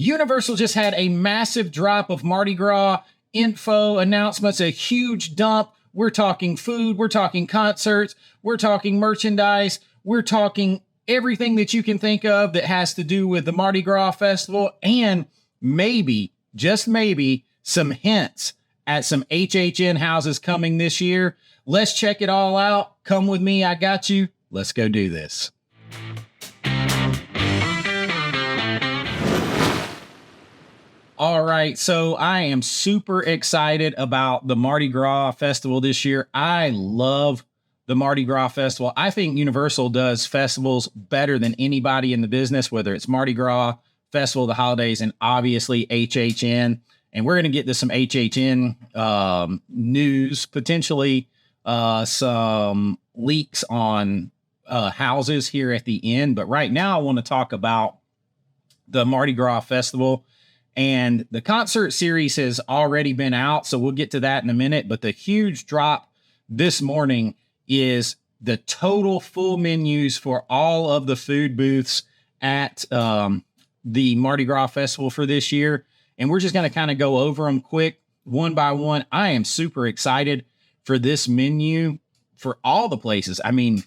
Universal just had a massive drop of Mardi Gras info announcements, a huge dump. We're talking food, we're talking concerts, we're talking merchandise, we're talking everything that you can think of that has to do with the Mardi Gras Festival, and maybe, just maybe, some hints at some HHN houses coming this year. Let's check it all out. Come with me, I got you. Let's go do this. All right, so I am super excited about the Mardi Gras Festival this year. I love the Mardi Gras Festival. I think Universal does festivals better than anybody in the business, whether it's Mardi Gras, Festival of the Holidays, and obviously HHN. And we're going to get to some HHN news, potentially some leaks on houses here at the end. But right now, I want to talk about the Mardi Gras Festival. And the concert series has already been out, so we'll get to that in a minute. But the huge drop this morning is the total full menus for all of the food booths at the Mardi Gras Festival for this year. And we're just going to kind of go over them quick, one by one. I am super excited for this menu for all the places. I mean,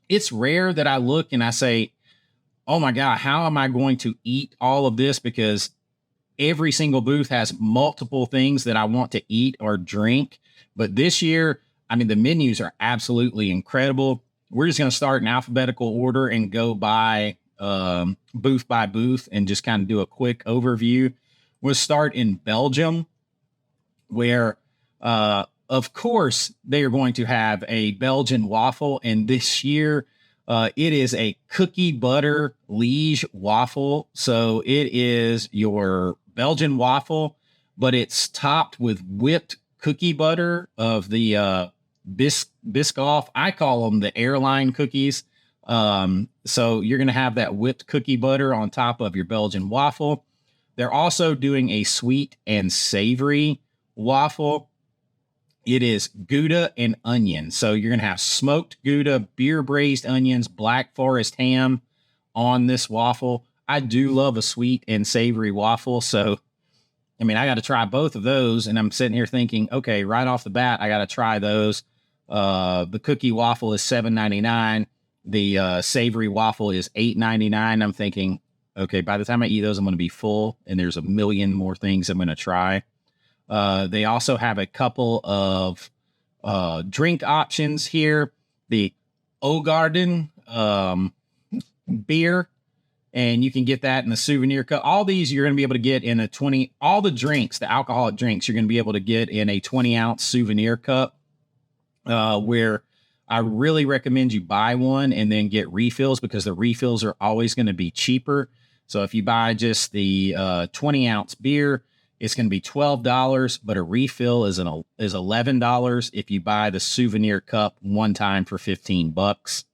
it's rare that I look and I say, oh my God, how am I going to eat all of this? Because every single booth has multiple things that I want to eat or drink. But this year, I mean, the menus are absolutely incredible. We're just going to start in alphabetical order and go by booth and just kind of do a quick overview. We'll start in Belgium, where, of course, they are going to have a Belgian waffle. And this year, it is a cookie butter liege waffle. So it is your Belgian waffle, but it's topped with whipped cookie butter of the Biscoff. I call them the airline cookies. So you're going to have that whipped cookie butter on top of your Belgian waffle. They're also doing a sweet and savory waffle. It is Gouda and onion. So you're going to have smoked Gouda, beer braised onions, Black Forest ham on this waffle. I do love a sweet and savory waffle. So, I mean, I got to try both of those. And I'm sitting here thinking, okay, right off the bat, I got to try those. The cookie waffle is $7.99. The savory waffle is $8.99. I'm thinking, okay, by the time I eat those, I'm going to be full. And there's a million more things I'm going to try. They also have a couple of drink options here. The Ogarden beer, and you can get that in a souvenir cup. All these you're going to be able to get in a 20, all the drinks, the alcoholic drinks, you're going to be able to get in a 20-ounce souvenir cup, where I really recommend you buy one and then get refills, because the refills are always going to be cheaper. So if you buy just the 20-ounce beer, it's going to be $12, but a refill is $11 if you buy the souvenir cup one time for $15.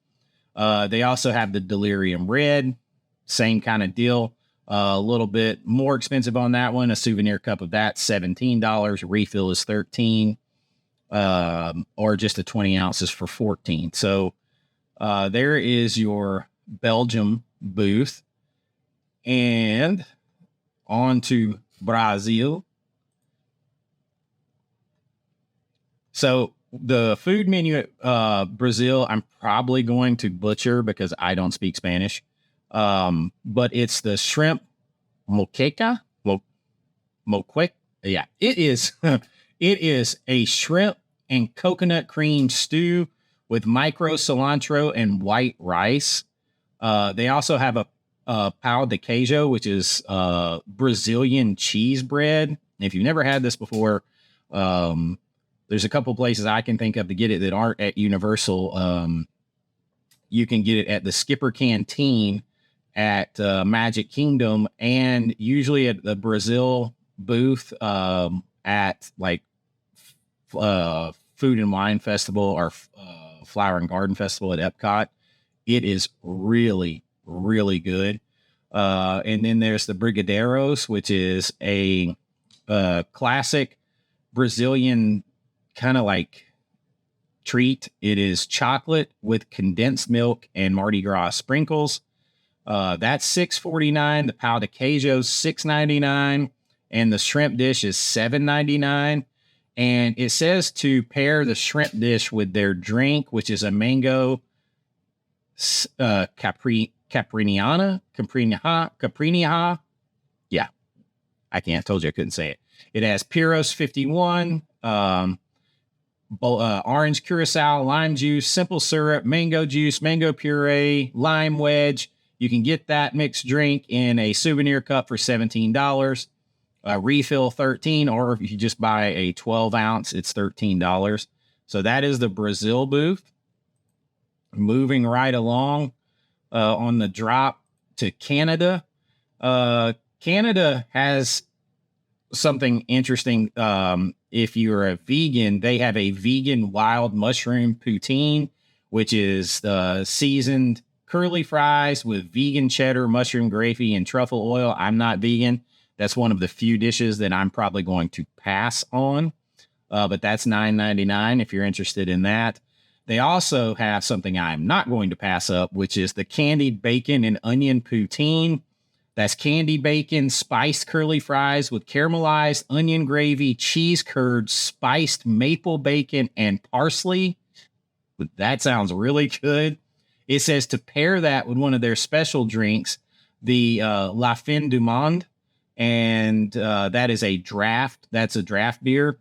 They also have the Delirium Red, same kind of deal, a little bit more expensive on that one. A souvenir cup of that, $17. A refill is $13, or just the 20 ounces for $14. So there is your Belgium booth, and on to Brazil. So the food menu at Brazil, I'm probably going to butcher because I don't speak Spanish. But it's the shrimp moqueca. Moqueca. Yeah, it is. It is a shrimp and coconut cream stew with micro cilantro and white rice. They also have a pão de queijo, which is Brazilian cheese bread. If you've never had this before, there's a couple places I can think of to get it that aren't at Universal. You can get it at the Skipper Canteen at Magic Kingdom, and usually at the Brazil booth at like Food and Wine Festival or Flower and Garden Festival at Epcot. It is really, really good. And then there's the Brigadeiros, which is a classic Brazilian kind of like treat. It is chocolate with condensed milk and Mardi Gras sprinkles. That's $6.49. The pau de queijo is $6.99, and the shrimp dish is $7.99. And it says to pair the shrimp dish with their drink, which is a mango capriniha. Yeah, I can't. Told you I couldn't say it. It has Pyros 51, orange curacao, lime juice, simple syrup, mango juice, mango puree, lime wedge. You can get that mixed drink in a souvenir cup for $17. Refill $13, or if you just buy a 12 ounce, it's $13. So that is the Brazil booth. Moving right along on the drop to Canada. Canada has something interesting. If you're a vegan, they have a vegan wild mushroom poutine, which is seasoned curly fries with vegan cheddar, mushroom gravy, and truffle oil. I'm not vegan. That's one of the few dishes that I'm probably going to pass on. But that's $9.99 if you're interested in that. They also have something I'm not going to pass up, which is the candied bacon and onion poutine. That's candied bacon, spiced curly fries with caramelized onion gravy, cheese curd, spiced maple bacon, and parsley. That sounds really good. It says to pair that with one of their special drinks, the La Fin du Monde, and that is a draft. That's a draft beer.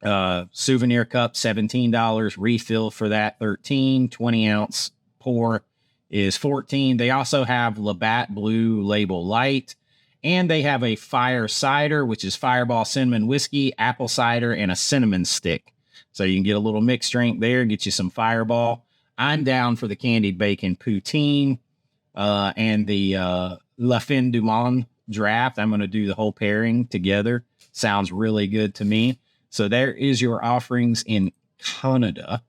Souvenir cup, $17. Refill for that, $13. 20-ounce pour is $14. They also have Labatt Blue Label Light, and they have a fire cider, which is Fireball cinnamon whiskey, apple cider, and a cinnamon stick. So you can get a little mixed drink there, get you some Fireball. I'm down for the candied bacon poutine and the La Fin du Monde draft. I'm going to do the whole pairing together. Sounds really good to me. So there is your offerings in Canada.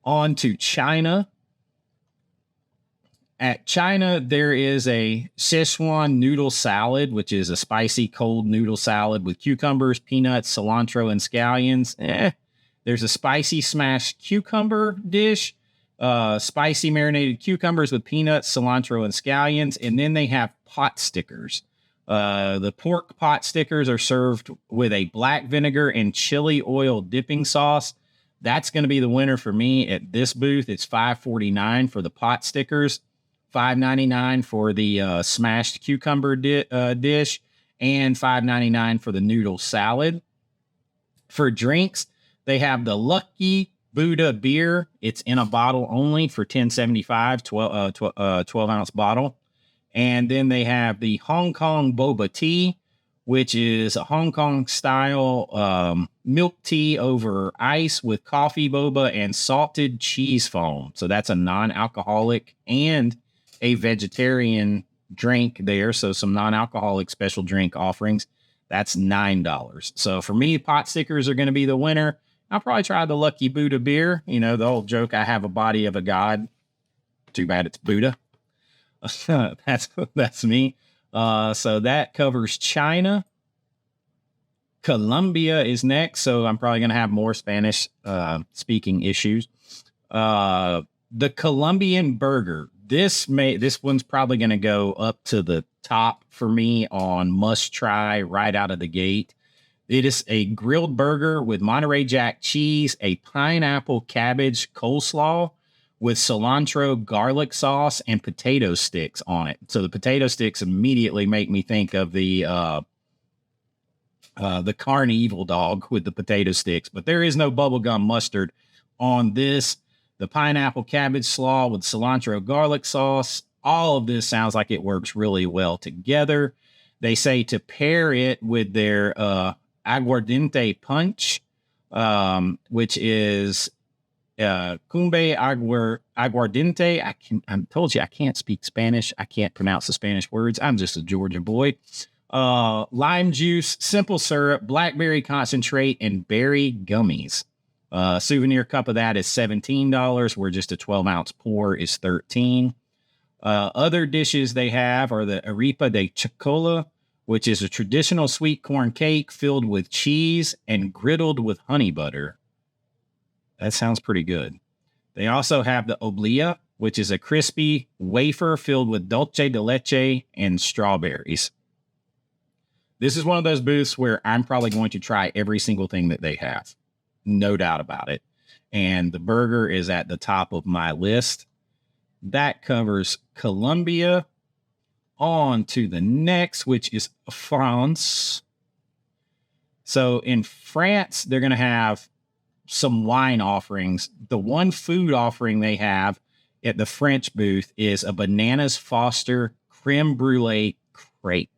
On to China. At China, there is a Szechuan noodle salad, which is a spicy cold noodle salad with cucumbers, peanuts, cilantro, and scallions. There's a spicy smashed cucumber dish, spicy marinated cucumbers with peanuts, cilantro, and scallions. And then they have pot stickers. The pork pot stickers are served with a black vinegar and chili oil dipping sauce. That's going to be the winner for me at this booth. It's $5.49 for the pot stickers, $5.99 for the smashed cucumber dish, and $5.99 for the noodle salad. For drinks, they have the Lucky Buddha beer. It's in a bottle only for $10.75, 12-ounce bottle. And then they have the Hong Kong boba tea, which is a Hong Kong style milk tea over ice with coffee boba and salted cheese foam. So that's a non-alcoholic and a vegetarian drink there. So some non-alcoholic special drink offerings. That's $9. So for me, pot stickers are going to be the winner. I'll probably try the Lucky Buddha beer. You know, the old joke, I have a body of a god. Too bad it's Buddha. That's me. So that covers China. Colombia is next, so I'm probably going to have more Spanish speaking issues. The Colombian burger. This one's probably going to go up to the top for me on must try right out of the gate. It is a grilled burger with Monterey Jack cheese, a pineapple cabbage coleslaw with cilantro garlic sauce and potato sticks on it. So the potato sticks immediately make me think of the Carnival dog with the potato sticks, but there is no bubblegum mustard on this. The pineapple cabbage slaw with cilantro garlic sauce. All of this sounds like it works really well together. They say to pair it with their aguardiente punch, which is cumbe aguardiente. I told you I can't speak Spanish. I can't pronounce the Spanish words. I'm just a Georgia boy. Lime juice, simple syrup, blackberry concentrate, and berry gummies. Souvenir cup of that is $17, where just a 12-ounce pour is $13. Other dishes they have are the arepa de chocola, which is a traditional sweet corn cake filled with cheese and griddled with honey butter. That sounds pretty good. They also have the oblea, which is a crispy wafer filled with dulce de leche and strawberries. This is one of those booths where I'm probably going to try every single thing that they have. No doubt about it. And the burger is at the top of my list. That covers Colombia. On to the next, which is France. So in France, they're going to have some wine offerings. The one food offering they have at the French booth is a Bananas Foster creme brulee crepe.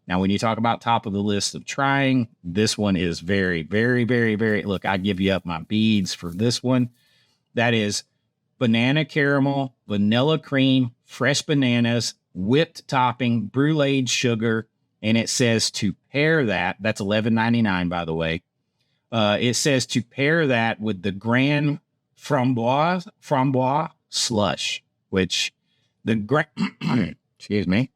Now, when you talk about top of the list of trying, this one is very, very, very, very, look, I give you up my beads for this one. That is banana caramel, vanilla cream, fresh bananas, whipped topping, bruleed sugar, and it says to pair that, that's $11.99, by the way. It says to pair that with the Grand Framboise slush, which excuse me,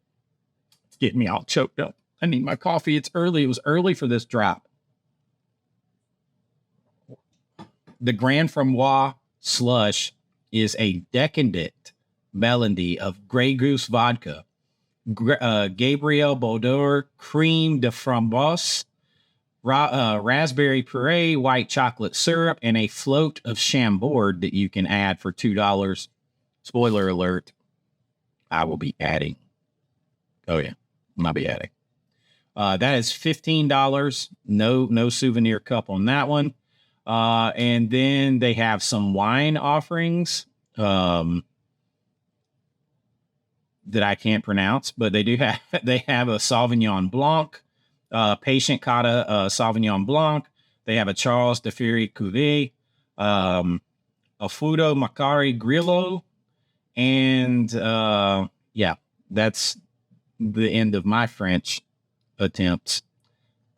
it's getting me all choked up. I need my coffee. It's early. It was early for this drop. The Grand Framboise slush is a decadent melody of Grey Goose vodka, Gabriel Baudot creme de framboise, raspberry puree, white chocolate syrup, and a float of Chambord that you can add for $2. Spoiler alert, I will be adding. Oh, yeah, I'll be adding. That is $15. No souvenir cup on that one. And then they have some wine offerings that I can't pronounce, but they have a Sauvignon Blanc, Patient Cata Sauvignon Blanc. They have a Charles de Ferry Cuvée, a Fudo Macari Grillo, and yeah, that's the end of my French attempts.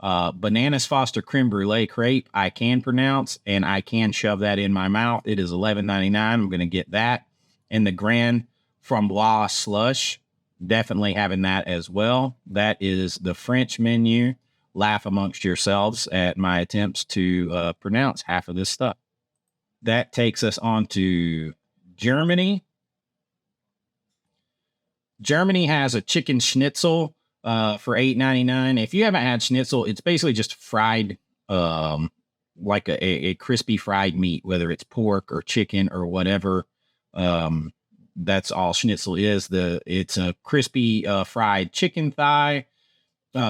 Bananas Foster creme brulee crepe I can pronounce, and I can shove that in my mouth. It is $11.99. I'm going to get that. And the Grand Framboise slush, definitely having that as well. That is the French menu. Laugh amongst yourselves at my attempts to pronounce half of this stuff. That takes us on to Germany. Germany has a chicken schnitzel for $8.99. If you haven't had schnitzel, it's basically just fried, like a crispy fried meat, whether it's pork or chicken or whatever. That's all schnitzel is. It's a crispy fried chicken thigh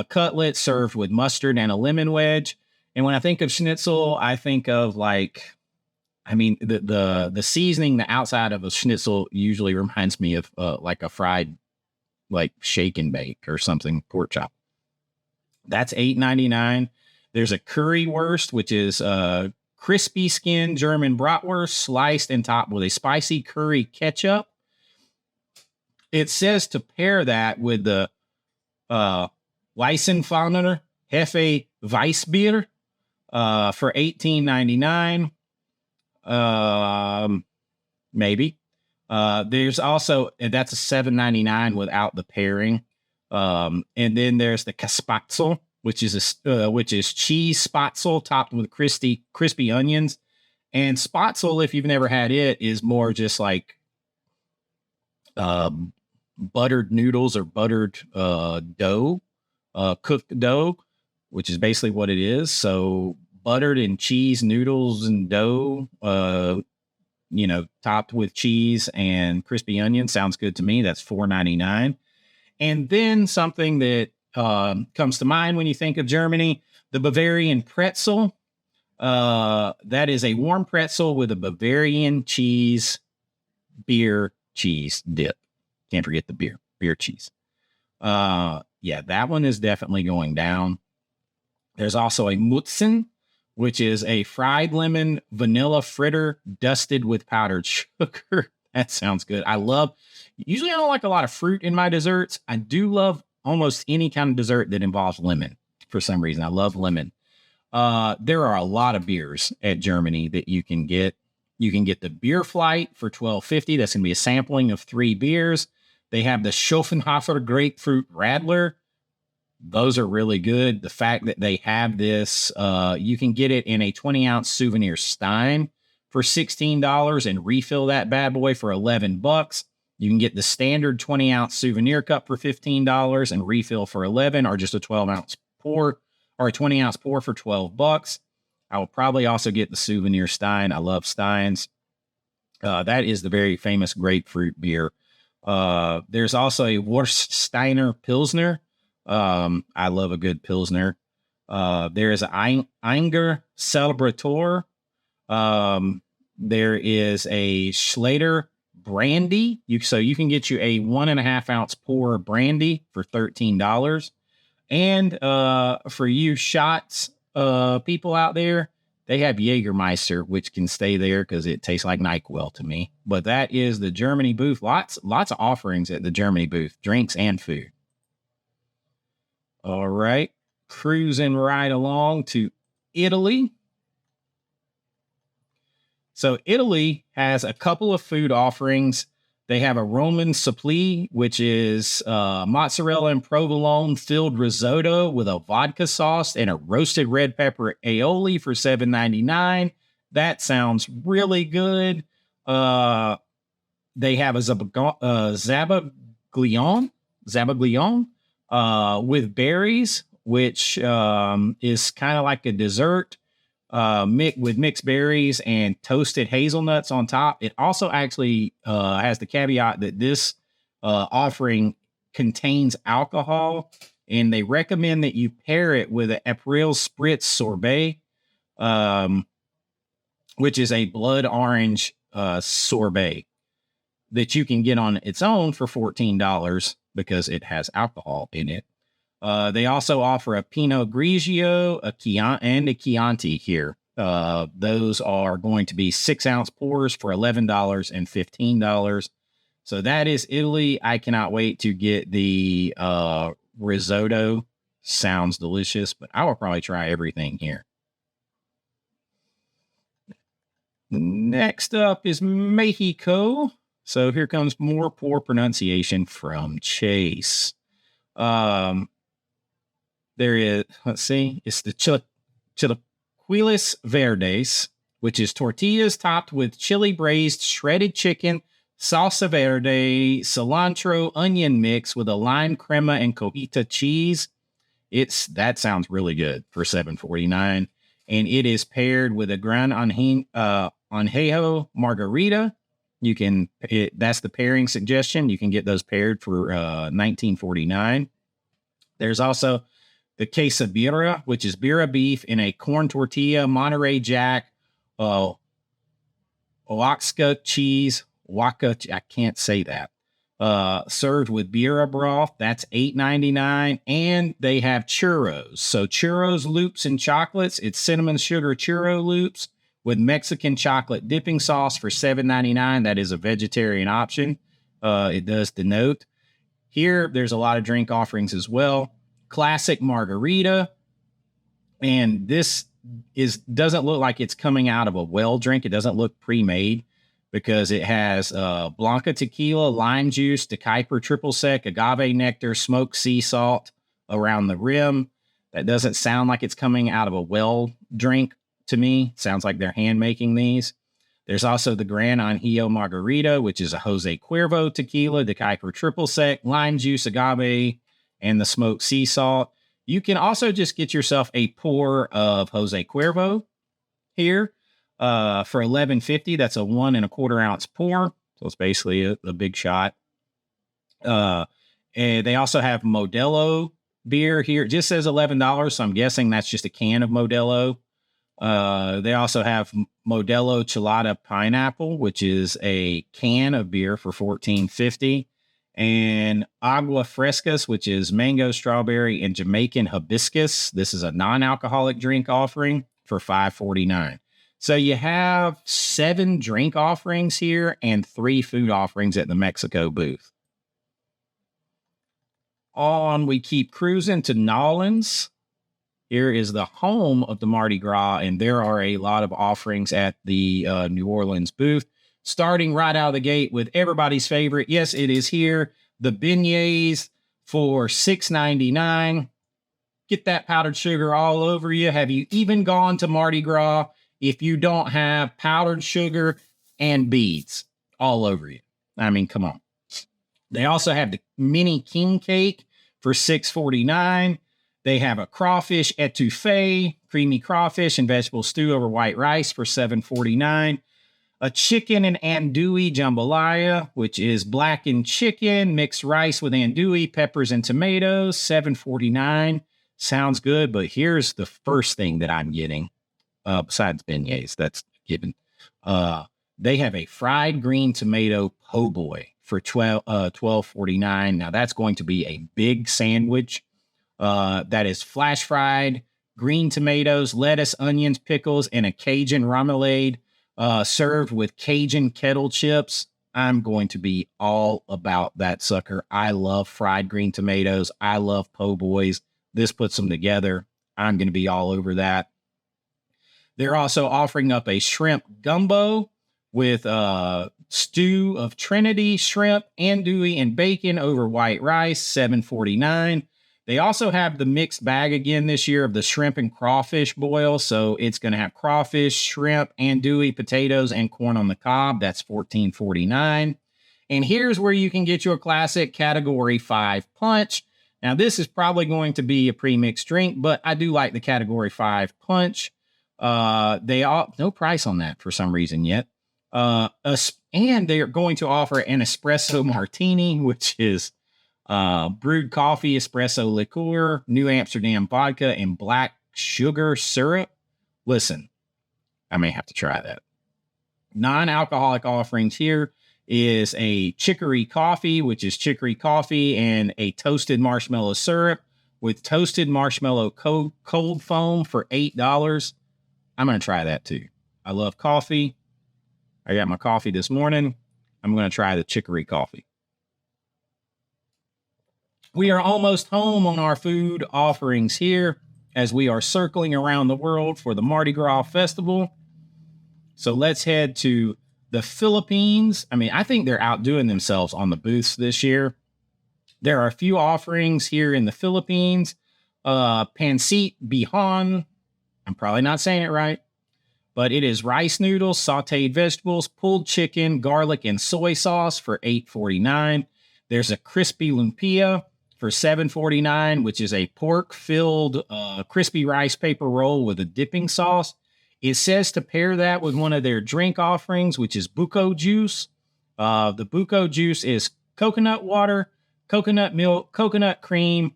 cutlet served with mustard and a lemon wedge. And when I think of schnitzel, I think of the seasoning, the outside of a schnitzel usually reminds me of like a fried, like shake and bake or something, pork chop. That's $8.99. There's a currywurst, which is crispy skin German bratwurst sliced and topped with a spicy curry ketchup. It says to pair that with the Weissenfahner Hefe Weissbier for $18.99. Maybe. There's also, and that's a $7.99 without the pairing. And then there's the Kaspatzel, which is cheese spatzel topped with crispy onions. And spatzel, if you've never had it, is more just like buttered noodles or buttered dough, cooked dough, which is basically what it is. So buttered and cheese noodles and dough, topped with cheese and crispy onions. Sounds good to me. That's $4.99. And then something that comes to mind when you think of Germany, the Bavarian pretzel. That is a warm pretzel with a Bavarian beer cheese dip. Can't forget the beer cheese. Yeah, that one is definitely going down. There's also a Mutzen, which is a fried lemon vanilla fritter dusted with powdered sugar. That sounds good. Usually I don't like a lot of fruit in my desserts. I do love almost any kind of dessert that involves lemon for some reason. I love lemon. There are a lot of beers at Germany that you can get. You can get the Beer Flight for $12.50. That's going to be a sampling of 3 beers. They have the Schöffenhofer Grapefruit Radler. Those are really good. The fact that they have this, you can get it in a 20-ounce souvenir stein for $16 and refill that bad boy for $11. You can get the standard 20-ounce souvenir cup for $15 and refill for $11, or just a 12-ounce pour or a 20-ounce pour for $12. I will probably also get the souvenir Stein. I love Steins. That is the very famous grapefruit beer. There's also a Wurststeiner Pilsner. I love a good Pilsner. There is an Einger Celebrator. There is a Schlatter Brandy. So you can get you a 1.5 ounce pour brandy for $13. And for you shots people out there, they have Jägermeister, which can stay there because it tastes like NyQuil to me. But that is the Germany booth. Lots of offerings at the Germany booth, drinks and food. All right, cruising right along to Italy. So Italy has a couple of food offerings. They have a Roman suppli, which is mozzarella and provolone filled risotto with a vodka sauce and a roasted red pepper aioli for $7.99. That sounds really good. They have a zabaglione with berries, which is kind of like a dessert. With mixed berries and toasted hazelnuts on top. It also actually has the caveat that this offering contains alcohol, and they recommend that you pair it with an April Spritz sorbet, which is a blood orange sorbet that you can get on its own for $14 because it has alcohol in it. They also offer a Pinot Grigio, and a Chianti here. Those are going to be 6-ounce pours for $11 and $15. So that is Italy. I cannot wait to get the risotto. Sounds delicious, but I will probably try everything here. Next up is Mexico. So here comes more poor pronunciation from Chase. There is, let's see, it's the Chilaquiles Verdes, which is tortillas topped with chili braised shredded chicken, salsa verde, cilantro, onion mix with a lime crema and cojita cheese. That sounds really good for $7.49. And it is paired with a Gran Añejo margarita. That's the pairing suggestion. You can get those paired for $19.49. There's also the quesabirra, which is birra beef in a corn tortilla, Monterey Jack, Oaxaca cheese, I can't say that, served with birra broth. That's $8.99. And they have churros. So churros, loops, and chocolates. It's cinnamon sugar churro loops with Mexican chocolate dipping sauce for $7.99. That is a vegetarian option. It does denote. Here, there's a lot of drink offerings as well. Classic margarita, and this doesn't look like it's coming out of a well drink. It doesn't look pre-made because it has Blanca tequila, lime juice, Decaiper triple sec, agave nectar, smoked sea salt around the rim. That doesn't sound like it's coming out of a well drink to me. It sounds like they're hand making these. There's also the Gran Añejo margarita, which is a Jose Cuervo tequila, Decaiper triple sec, lime juice, agave, and the smoked sea salt. You can also just get yourself a pour of Jose Cuervo here for $11.50. That's a 1.25 ounce pour. So it's basically a big shot. And they also have Modelo beer here. It just says $11. So I'm guessing that's just a can of Modelo. They also have Modelo Chelada Pineapple, which is a can of beer for $14.50. And Agua Frescas, which is mango, strawberry, and Jamaican hibiscus. This is a non-alcoholic drink offering for $5.49. So you have 7 drink offerings here and 3 food offerings at the Mexico booth. On we keep cruising to Nolans. Here is the home of the Mardi Gras, and there are a lot of offerings at the New Orleans booth. Starting right out of the gate with everybody's favorite. Yes, it is here. The beignets for $6.99. Get that powdered sugar all over you. Have you even gone to Mardi Gras if you don't have powdered sugar and beads all over you. I mean, come on. They also have the mini king cake for $6.49. They have a crawfish etouffee, creamy crawfish and vegetable stew over white rice for $7.49. A chicken and andouille jambalaya, which is blackened chicken, mixed rice with andouille, peppers, and tomatoes, $7.49. Sounds good, but here's the first thing that I'm getting, besides beignets, that's given. They have a fried green tomato po' boy for $12.49. Now, that's going to be a big sandwich. That is flash fried green tomatoes, lettuce, onions, pickles, and a Cajun remoulade, served with Cajun kettle chips. I'm going to be all about that sucker. I love fried green tomatoes. I love po' boys. This puts them together. I'm going to be all over that. They're also offering up a shrimp gumbo with stew of Trinity, shrimp, andouille, and bacon over white rice, $7.49. They also have the mixed bag again this year of the shrimp and crawfish boil. So it's going to have crawfish, shrimp, andouille, potatoes, and corn on the cob. That's $14.49. And here's where you can get your classic Category 5 punch. Now, this is probably going to be a pre-mixed drink, but I do like the Category 5 punch. They all no price on that for some reason yet. And they're going to offer an espresso martini, which is brewed coffee, espresso liqueur, New Amsterdam vodka, and black sugar syrup. Listen, I may have to try that. Non-alcoholic offerings here is a chicory coffee, which is chicory coffee and a toasted marshmallow syrup with toasted marshmallow cold foam for $8. I'm going to try that too. I love coffee. I got my coffee this morning. I'm going to try the chicory coffee. We are almost home on our food offerings here as we are circling around the world for the Mardi Gras Festival. So let's head to the Philippines. I mean, I think they're outdoing themselves on the booths this year. There are a few offerings here in the Philippines. Pancit Bihon. I'm probably not saying it right, but it is rice noodles, sauteed vegetables, pulled chicken, garlic, and soy sauce for $8.49. There's a crispy lumpia for $7.49, which is a pork-filled crispy rice paper roll with a dipping sauce. It says to pair that with one of their drink offerings, which is buko juice. The buko juice is coconut water, coconut milk, coconut cream,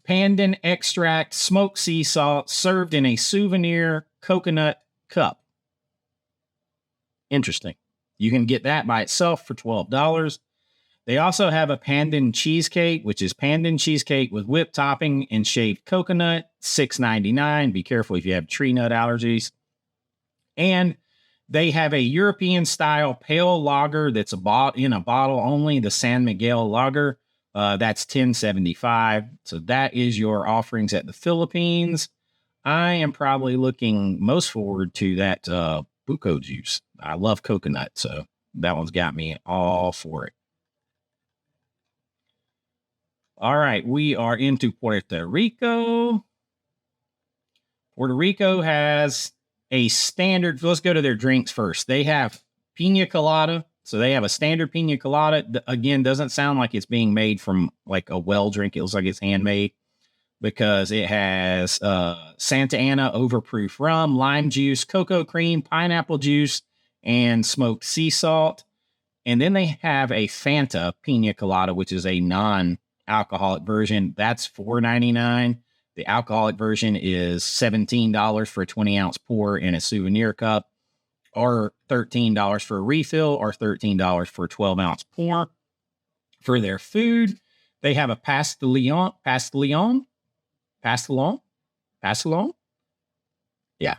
pandan extract, smoked sea salt, served in a souvenir coconut cup. Interesting. You can get that by itself for $12. They also have a pandan cheesecake, which is pandan cheesecake with whipped topping and shaved coconut, $6.99. Be careful if you have tree nut allergies. And they have a European-style pale lager that's in a bottle only, the San Miguel lager. That's $10.75. So that is your offerings at the Philippines. I am probably looking most forward to that buko juice. I love coconut, so that one's got me all for it. All right, we are into Puerto Rico. Puerto Rico has a standard. Let's go to their drinks first. They have pina colada. So they have a standard pina colada. Again, doesn't sound like it's being made from like a well drink. It looks like it's handmade because it has Santa Ana overproof rum, lime juice, cocoa cream, pineapple juice, and smoked sea salt. And then they have a Fanta pina colada, which is a non-alcoholic version. That's $4.99. The alcoholic version is $17 for a 20-ounce pour in a souvenir cup, or $13 for a refill, or $13 for a 12-ounce pour. For their food, they have a pastelon. Yeah,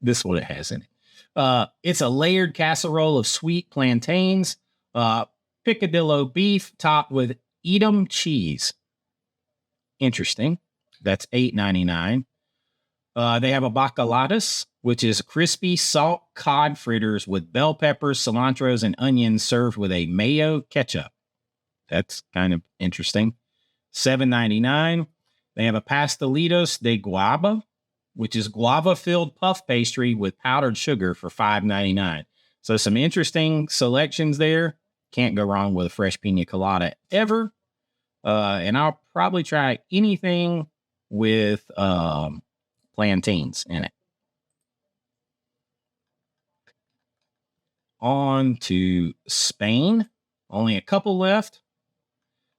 this is what it has in it. It's a layered casserole of sweet plantains, picadillo beef topped with Edam cheese. Interesting. That's $8.99. They have a bacaladas, which is crispy salt cod fritters with bell peppers, cilantros, and onions served with a mayo ketchup. That's kind of interesting. $7.99. They have a pastelitos de guava, which is guava-filled puff pastry with powdered sugar for $5.99. So some interesting selections there. Can't go wrong with a fresh pina colada ever. And I'll probably try anything with plantains in it. On to Spain. Only a couple left.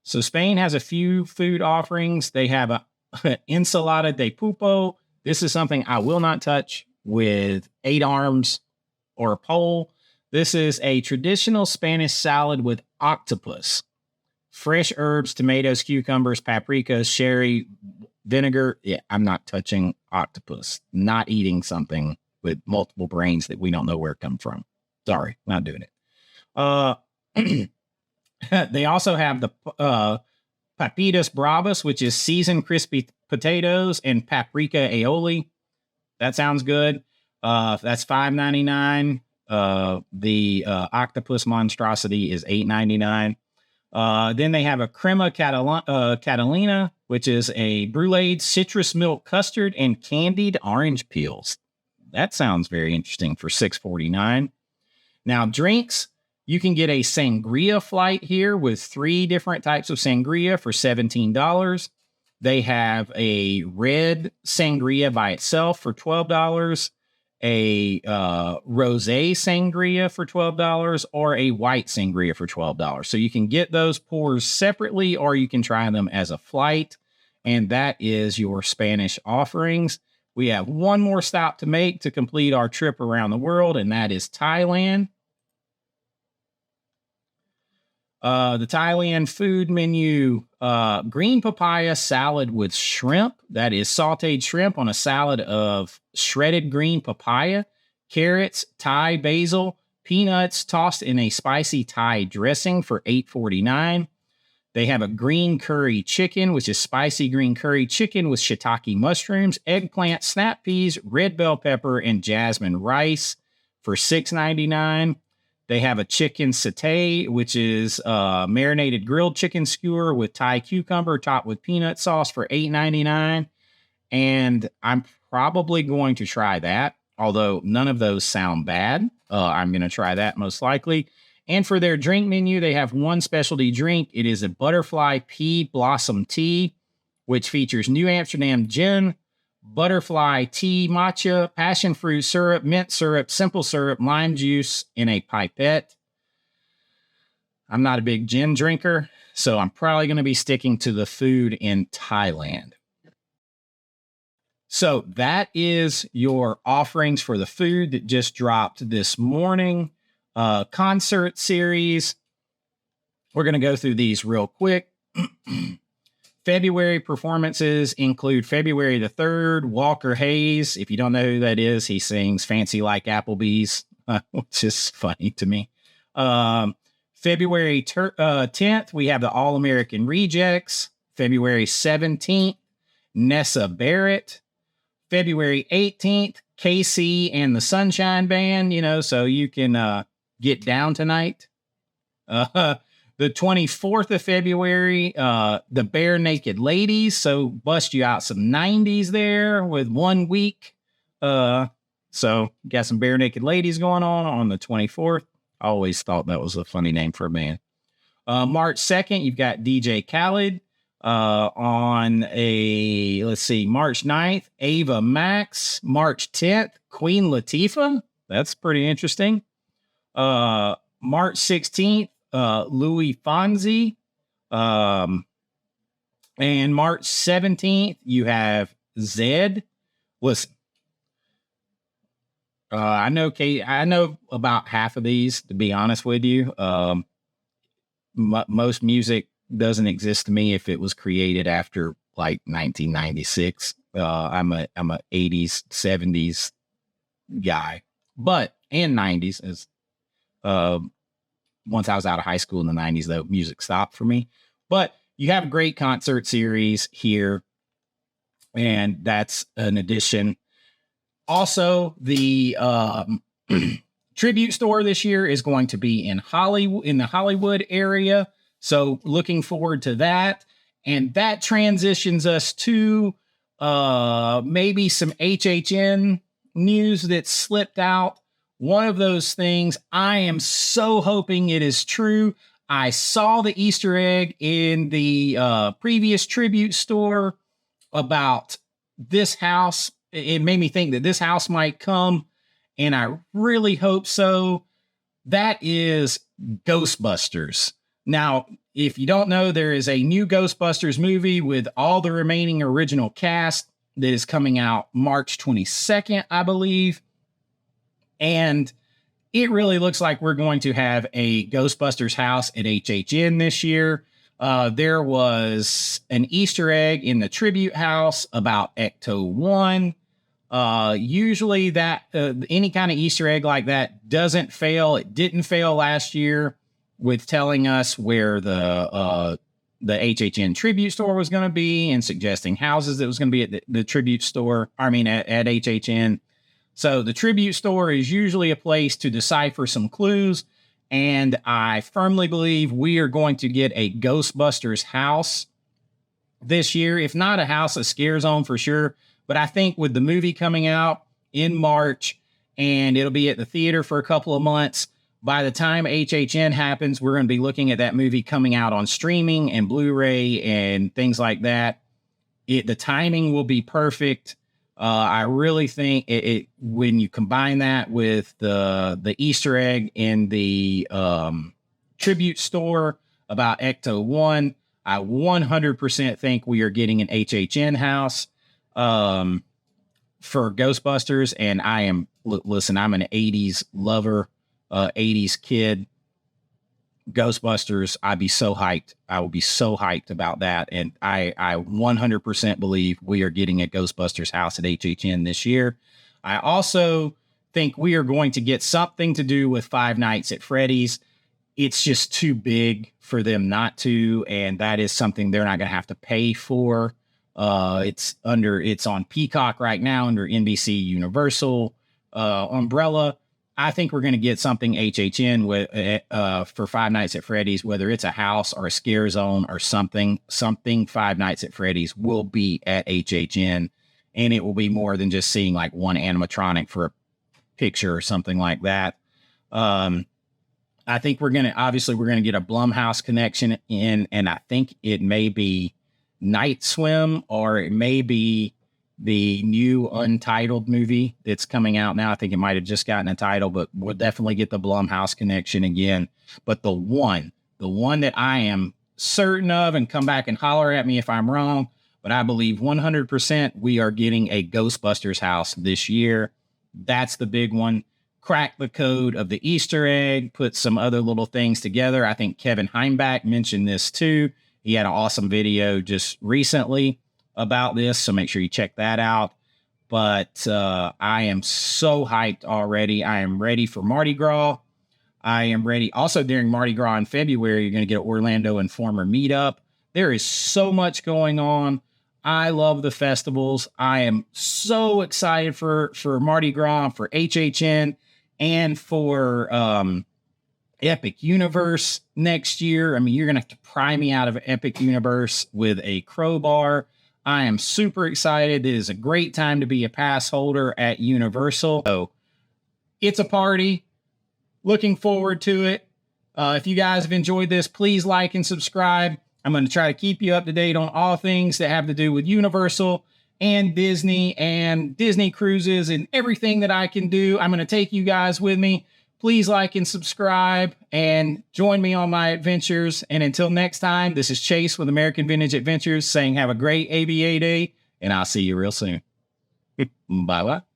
So Spain has a few food offerings. They have a ensalada de pulpo. This is something I will not touch with 8 arms or a pole. This is a traditional Spanish salad with octopus, fresh herbs, tomatoes, cucumbers, paprika, sherry, vinegar. Yeah, I'm not touching octopus. Not eating something with multiple brains that we don't know where it come from. Sorry, not doing it. They also have the papitas bravas, which is seasoned crispy potatoes and paprika aioli. That sounds good. That's $5.99. The octopus monstrosity is $8.99. Then they have a crema catalina, which is a bruleed citrus milk custard and candied orange peels. That sounds very interesting for $6.49. Now, drinks, you can get a sangria flight here with 3 different types of sangria for $17. They have a red sangria by itself for $12, a rosé sangria for $12, or a white sangria for $12. So you can get those pours separately, or you can try them as a flight. And that is your Spanish offerings. We have one more stop to make to complete our trip around the world, and that is Thailand. The Thailand food menu, green papaya salad with shrimp. That is sauteed shrimp on a salad of shredded green papaya, carrots, Thai basil, peanuts tossed in a spicy Thai dressing for $8.49. They have a green curry chicken, which is spicy green curry chicken with shiitake mushrooms, eggplant, snap peas, red bell pepper, and jasmine rice for $6.99. They have a chicken satay, which is marinated grilled chicken skewer with Thai cucumber topped with peanut sauce for $8.99. And I'm probably going to try that, although none of those sound bad. I'm going to try that most likely. And for their drink menu, they have one specialty drink. It is a butterfly pea blossom tea, which features New Amsterdam gin, butterfly tea, matcha, passion fruit syrup, mint syrup, simple syrup, lime juice in a pipette. I'm not a big gin drinker, so I'm probably going to be sticking to the food in Thailand. So that is your offerings for the food that just dropped this morning. Concert series. We're going to go through these real quick. February performances include February the 3rd, Walker Hayes. If you don't know who that is, he sings Fancy Like Applebee's, which is funny to me. February 10th, we have the All-American Rejects. February 17th, Nessa Barrett. February 18th, KC and the Sunshine Band, so you can get down tonight. The 24th of February, the Bare Naked Ladies. So bust you out some 90s there with 1 week. So got some Bare Naked Ladies going on the 24th. I always thought that was a funny name for a band. March 2nd, you've got DJ Khaled. On March 9th, Ava Max. March 10th, Queen Latifah. That's pretty interesting. March 16th, Louis Fonzi. And March 17th, you have Zed. Listen, I know about half of these, to be honest with you. Most music doesn't exist to me if it was created after like 1996. I'm a 80s, 70s guy, and 90s as once I was out of high school in the 90s, though, music stopped for me. But you have a great concert series here, and that's an addition. Also, the tribute store this year is going to be in the Hollywood area. So looking forward to that. And that transitions us to maybe some HHN news that slipped out. One of those things, I am so hoping it is true. I saw the Easter egg in the previous tribute store about this house. It made me think that this house might come, and I really hope so. That is Ghostbusters. Now, if you don't know, there is a new Ghostbusters movie with all the remaining original cast that is coming out March 22nd, I believe. And it really looks like we're going to have a Ghostbusters house at HHN this year. There was an Easter egg in the tribute house about Ecto 1. Usually that any kind of Easter egg like that doesn't fail. It didn't fail last year with telling us where the HHN tribute store was going to be and suggesting houses that was going to be at the tribute store. I mean, at HHN. So the tribute store is usually a place to decipher some clues. And I firmly believe we are going to get a Ghostbusters house this year. If not a house, a scare zone for sure. But I think with the movie coming out in March and it'll be at the theater for a couple of months, by the time HHN happens, we're going to be looking at that movie coming out on streaming and Blu-ray and things like that. The timing will be perfect. I really think it when you combine that with the Easter egg in the tribute store about Ecto 1, I 100% think we are getting an HHN house for Ghostbusters. And I am, listen, I'm an 80s lover, 80s kid. Ghostbusters, I'd be so hyped. I will be so hyped about that. And I 100% believe we are getting a Ghostbusters house at HHN this year. I also think we are going to get something to do with Five Nights at Freddy's. It's just too big for them not to. And that is something they're not going to have to pay for. It's on Peacock right now under NBC Universal umbrella. I think we're going to get something HHN with for Five Nights at Freddy's, whether it's a house or a scare zone or something Five Nights at Freddy's will be at HHN, and it will be more than just seeing like one animatronic for a picture or something like that. I think we're going to get a Blumhouse connection in, and I think it may be Night Swim or it may be the new Untitled movie that's coming out now. I think it might have just gotten a title, but we'll definitely get the Blumhouse connection again. But the one that I am certain of, and come back and holler at me if I'm wrong, but I believe 100% we are getting a Ghostbusters house this year. That's the big one. Crack the code of the Easter egg, put some other little things together. I think Kevin Heimbach mentioned this too. He had an awesome video just recently about this, so make sure you check that out. But I am so hyped already. I am ready for Mardi Gras. I am ready. Also, during Mardi Gras in February, you're going to get an Orlando Informer meetup. There is so much going on. I love the festivals. I am so excited for Mardi Gras, for HHN, and for Epic Universe next year. I mean, you're going to have to pry me out of Epic Universe with a crowbar. I am super excited. It is a great time to be a pass holder at Universal. So it's a party. Looking forward to it. If you guys have enjoyed this, please like and subscribe. I'm going to try to keep you up to date on all things that have to do with Universal and Disney cruises and everything that I can do. I'm going to take you guys with me. Please like and subscribe and join me on my adventures. And until next time, this is Chase with American Vintage Adventures saying have a great ABA day, and I'll see you real soon. Bye-bye.